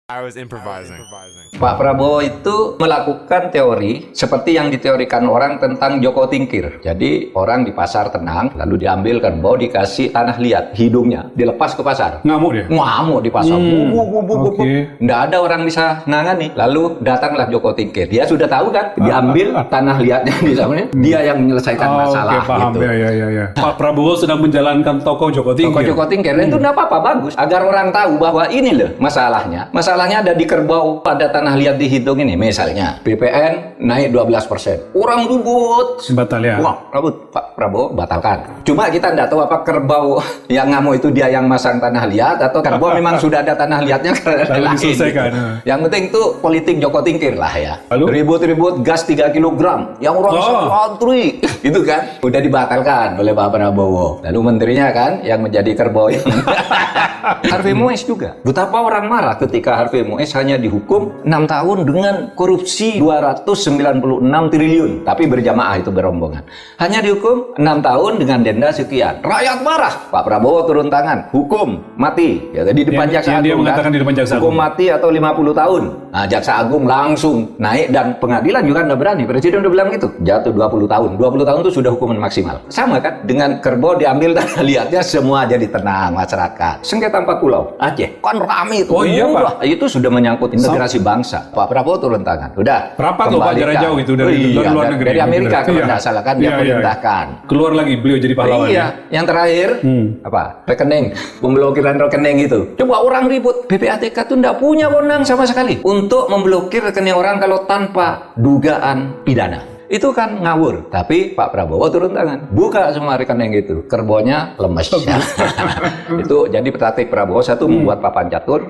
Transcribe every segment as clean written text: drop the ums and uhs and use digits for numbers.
I was improvising. Pak Prabowo itu melakukan teori seperti yang diteorikan orang tentang Joko Tingkir. Jadi orang di pasar tenang, lalu diambil kerbau, dikasih tanah liat, hidungnya dilepas ke pasar. Ngamuk dia? Ngamuk di pasar. Oke. Nggak ada orang bisa nangani. Lalu datanglah Joko Tingkir. Dia sudah tahu kan, diambil tanah liatnya di sana, dia yang menyelesaikan masalah. Oke, paham. Gitu. Ya. Pak Prabowo sedang menjalankan tokoh Joko Tingkir. Tokoh Joko Tingkir, itu nggak apa-apa, bagus. Agar orang tahu bahwa ini loh masalahnya. Masalahnya ada di kerbau, pada tanah liat di hidung ini. Misalnya, BPN naik 12%. Orang ribut. Batal ya? Wah, ribut. Pak Prabowo batalkan. Cuma kita nggak tahu apa kerbau yang ngamuk itu dia yang masang tanah liat, atau kerbau memang sudah ada tanah liatnya Lalu diselesaikan. gitu. Yang penting itu politik Joko Tingkir lah ya. Lalu? Ribut-ribut gas 3 kg. Yang orang satu antri. Itu kan. Udah dibatalkan oleh Pak Prabowo. Lalu menterinya kan yang menjadi kerbau yang Harvey Mois juga. Betapa orang marah ketika Harvey Mois hanya dihukum 6 tahun dengan korupsi 296 triliun. Tapi berjamaah itu berombongan. Hanya dihukum 6 tahun dengan denda sekian. Rakyat marah. Pak Prabowo turun tangan. Hukum mati. Ya, tadi di depan Jaksa Agung. Dia mengatakan di depan Jaksa Agung. Hukum mati atau 50 tahun. Nah, Jaksa Agung langsung naik dan pengadilan juga nggak berani. Presiden udah bilang gitu. Jatuh 20 tahun. 20 tahun itu sudah hukuman maksimal. Sama kan? Dengan kerbau diambil tanah liatnya semua jadi tenang masyarakat. Sengketa 4 pulau. Aceh. Kan rame itu. Oh iya, Pak. Itu sudah menyangkut integrasi bangsa. Pak Prabowo turun tangan. Udah. Berapa tuh Pak jarak jauh itu dari luar negeri? Dari Amerika kalau Iya. nggak salah kan dia perintahkan. Keluar lagi beliau jadi pahlawan. Iya, yang terakhir apa? Rekening, pemblokiran rekening itu. Coba orang ribut, PPATK tuh nggak punya wewenang sama sekali untuk memblokir rekening orang kalau tanpa dugaan pidana. Itu kan ngawur. Tapi Pak Prabowo turun tangan, buka semua rekening itu. Kerbaunya lemes. Itu jadi taktik Prabowo, satu membuat papan catur,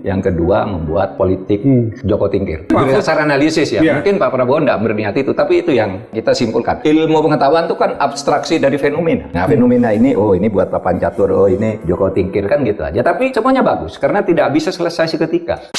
yang kedua membuat politik Joko Tingkir. Berdasar analisis ya, mungkin Pak Prabowo nggak berniat itu, tapi itu yang kita simpulkan. Ilmu pengetahuan itu kan abstraksi dari fenomena. Nah, fenomena ini, oh ini buat papan catur, oh ini Joko Tingkir, kan gitu aja. Tapi semuanya bagus, karena tidak bisa selesai seketika.